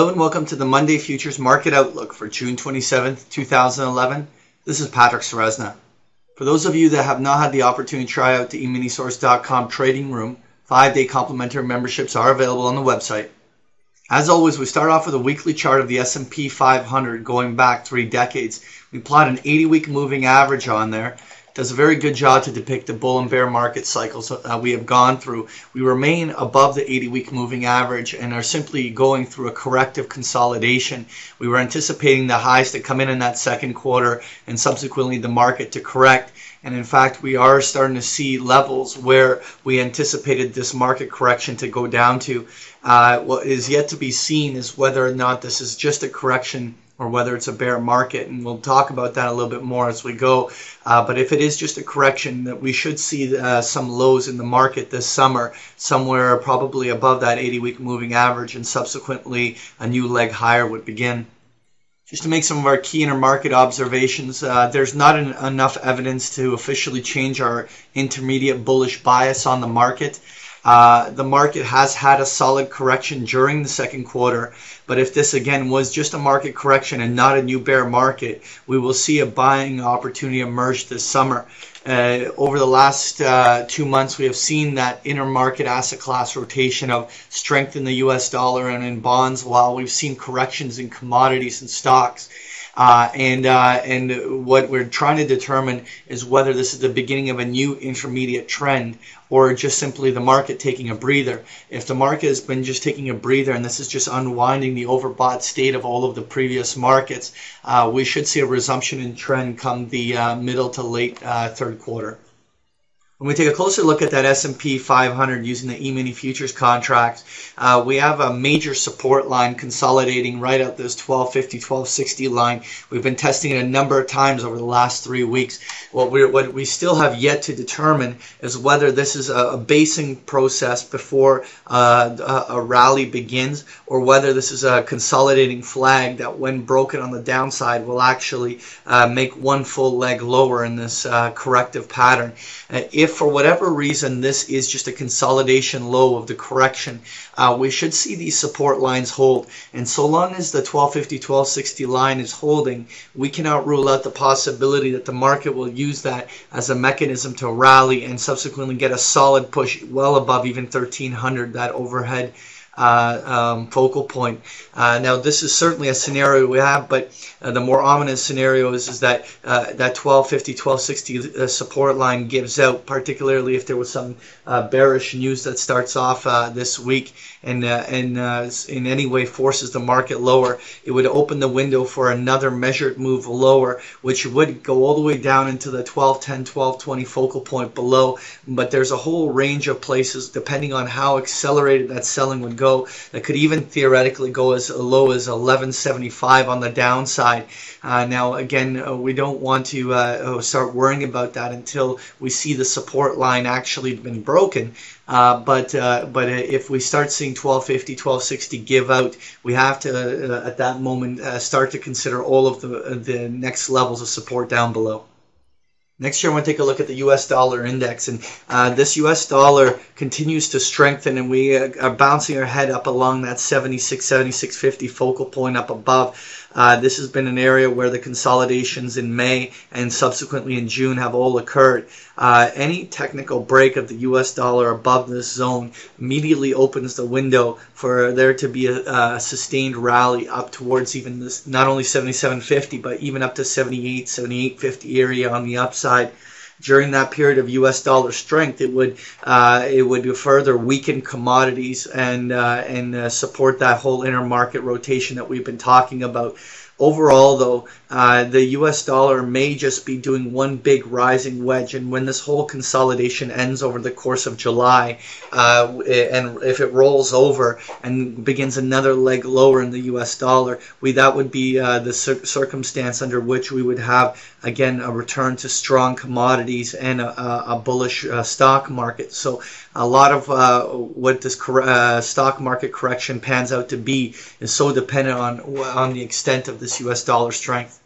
Hello and welcome to the Monday Futures Market Outlook for June 27th, 2011. This is Patrick Ceresna. For those of you that have not had the opportunity to try out the eminisource.com trading room, 5-day complimentary memberships are available on the website. As always, we start off with a weekly chart of the S&P 500 going back 3 decades. We plot an 80-week moving average on there. Does a very good job to depict the bull and bear market cycles we have gone through. We remain above the 80-week moving average and are simply going through a corrective consolidation. We were anticipating the highs to come in that second quarter and subsequently the market to correct. And in fact, we are starting to see levels where we anticipated this market correction to go down to. What is yet to be seen is whether or not this is just a correction or whether it's a bear market, and we'll talk about that a little bit more as we go. But if it is just a correction, that we should see some lows in the market this summer, somewhere probably above that 80-week moving average, and subsequently a new leg higher would begin. Just to make some of our key intermarket observations, there's not enough evidence to officially change our intermediate bullish bias on the market. The market has had a solid correction during the second quarter, but if this again was just a market correction and not a new bear market, we will see a buying opportunity emerge this summer. Over the last 2 months, we have seen that intermarket asset class rotation of strength in the US dollar and in bonds, while we've seen corrections in commodities and stocks. And what we're trying to determine is whether this is the beginning of a new intermediate trend or just simply the market taking a breather. If the market has been just taking a breather and this is just unwinding the overbought state of all of the previous markets, we should see a resumption in trend come the middle to late third quarter. When we take a closer look at that S&P 500 using the E-mini futures contract, we have a major support line consolidating right at this 1250, 1260 line. We've been testing it a number of times over the last 3 weeks. What we still have yet to determine is whether this is a basing process before a rally begins, or whether this is a consolidating flag that, when broken on the downside, will actually make one full leg lower in this corrective pattern. If for whatever reason this is just a consolidation low of the correction, we should see these support lines hold. And so long as the 1250, 1260 line is holding, we cannot rule out the possibility that the market will use that as a mechanism to rally and subsequently get a solid push well above even 1300, that overhead focal point. Now, this is certainly a scenario we have, but the more ominous scenario is that that 1250, 1260 support line gives out, particularly if there was some bearish news that starts off this week and in any way forces the market lower. It would open the window for another measured move lower, which would go all the way down into the 1210, 1220 focal point below. But there's a whole range of places, depending on how accelerated that selling would go, that could even theoretically go as low as 1175 on the downside. Now, again, we don't want to start worrying about that until we see the support line actually been broken. But if we start seeing 1250, 1260 give out, we have to, at that moment, start to consider all of the next levels of support down below. Next year, I want to take a look at the U.S. dollar index, and this U.S. dollar continues to strengthen, and we are bouncing our head up along that 76, 76.50 focal point up above. This has been an area where the consolidations in May and subsequently in June have all occurred. Any technical break of the U.S. dollar above this zone immediately opens the window for there to be a sustained rally up towards even this, not only 77.50, but even up to 78, 78.50 area on the upside. During that period of U.S. dollar strength, it would further weaken commodities and support that whole intermarket rotation that we've been talking about. Overall, though, the U.S. dollar may just be doing one big rising wedge, and when this whole consolidation ends over the course of July, and if it rolls over and begins another leg lower in the U.S. dollar, that would be the circumstance under which we would have, again, a return to strong commodities and a bullish stock market. So a lot of what this stock market correction pans out to be is so dependent on the extent of this U.S. dollar strength.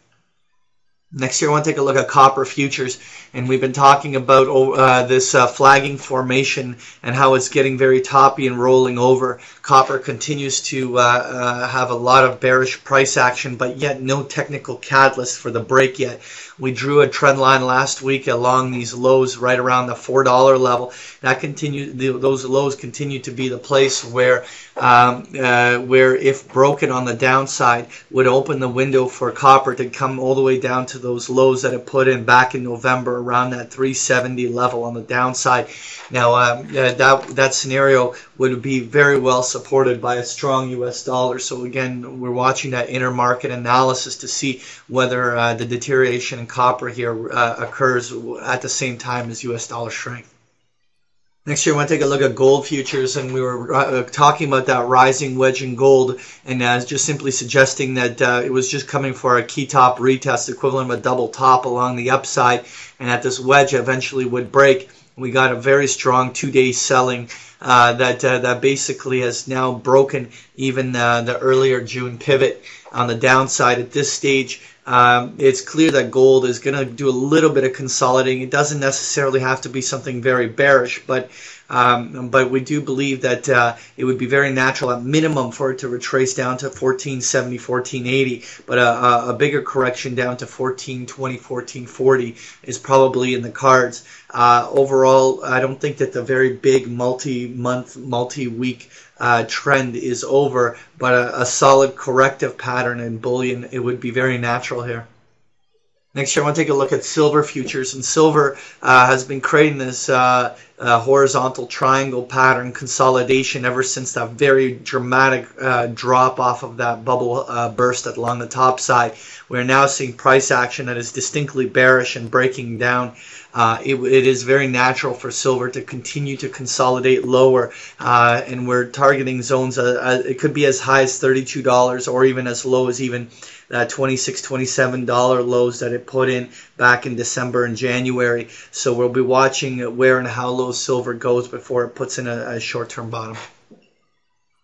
Next year, I want to take a look at copper futures, and we've been talking about this flagging formation and how it's getting very toppy and rolling over. Copper continues to have a lot of bearish price action, but yet no technical catalyst for the break yet. We drew a trend line last week along these lows right around the $4 level. That those lows continue to be the place where if broken on the downside, would open the window for copper to come all the way down to those lows that it put in back in November around that 370 level on the downside. Now that scenario would be very well supported by a strong US dollar. So again, we're watching that intermarket analysis to see whether the deterioration in copper here occurs at the same time as US dollar strength. Next year, I want to take a look at gold futures, and we were talking about that rising wedge in gold, and just simply suggesting that it was just coming for a key top retest, equivalent of a double top along the upside, and that this wedge eventually would break. We got a very strong two-day selling that basically has now broken even the earlier June pivot on the downside. At this stage, it's clear that gold is going to do a little bit of consolidating. It doesn't necessarily have to be something very bearish, but we do believe that it would be very natural at minimum for it to retrace down to 1470, 1480, but a bigger correction down to 1420, 1440 is probably in the cards. Overall, I don't think that the very big multi-month, multi-week trend is over, but a solid corrective pattern in bullion, it would be very natural here. Next year, I want to take a look at silver futures, and silver has been creating this horizontal triangle pattern consolidation ever since that very dramatic drop off of that bubble burst along the top side. We're now seeing price action that is distinctly bearish and breaking down. It is very natural for silver to continue to consolidate lower, and we're targeting zones. It could be as high as $32 or even as low as even $26, $27 lows that it put in back in December and January. So we'll be watching where and how low silver goes before it puts in a short-term bottom.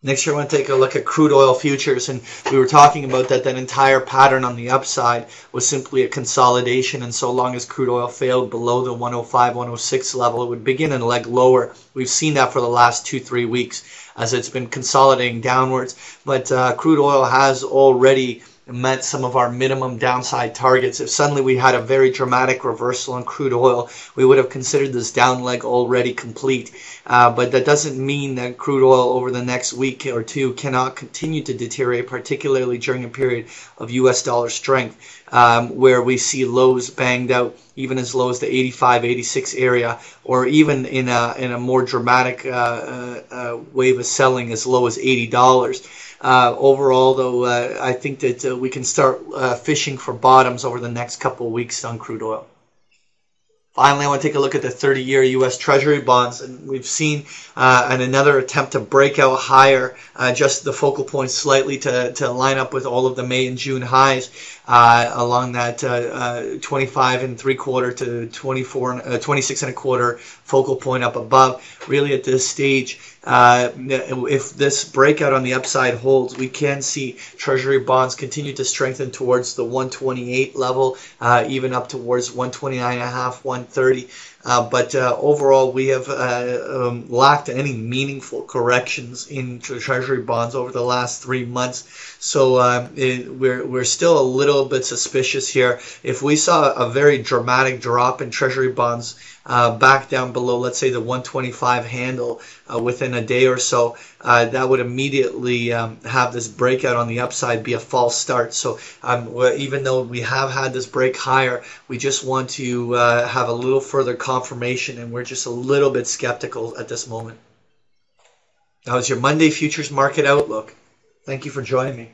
Next year, I want to take a look at crude oil futures, and we were talking about that entire pattern on the upside was simply a consolidation, and so long as crude oil failed below the 105, 106 level, it would begin and leg lower. We've seen that for the last 2-3 weeks as it's been consolidating downwards, but crude oil has already met some of our minimum downside targets. If suddenly we had a very dramatic reversal in crude oil, we would have considered this down leg already complete. But that doesn't mean that crude oil over the next week or two cannot continue to deteriorate, particularly during a period of US dollar strength, where we see lows banged out even as low as the 85, 86 area, or even in a more dramatic wave of selling as low as $80. Overall, though, I think that we can start fishing for bottoms over the next couple of weeks on crude oil. Finally, I want to take a look at the 30-year U.S. Treasury bonds, and we've seen another attempt to break out higher, just the focal point slightly to line up with all of the May and June highs along that 25 3/4 to 26 1/4 focal point up above. Really, at this stage, if this breakout on the upside holds, we can see Treasury bonds continue to strengthen towards the 128 level, even up towards 129.5, 130. But overall, we have lacked any meaningful corrections in Treasury bonds over the last 3 months. So we're still a little bit suspicious here. If we saw a very dramatic drop in Treasury bonds back down below, let's say the 125 handle within a day or so, that would immediately have this breakout on the upside be a false start. So even though we have had this break higher, we just want to have a little further confirmation, and we're just a little bit skeptical at this moment. That was your Monday Futures Market Outlook. Thank you for joining me.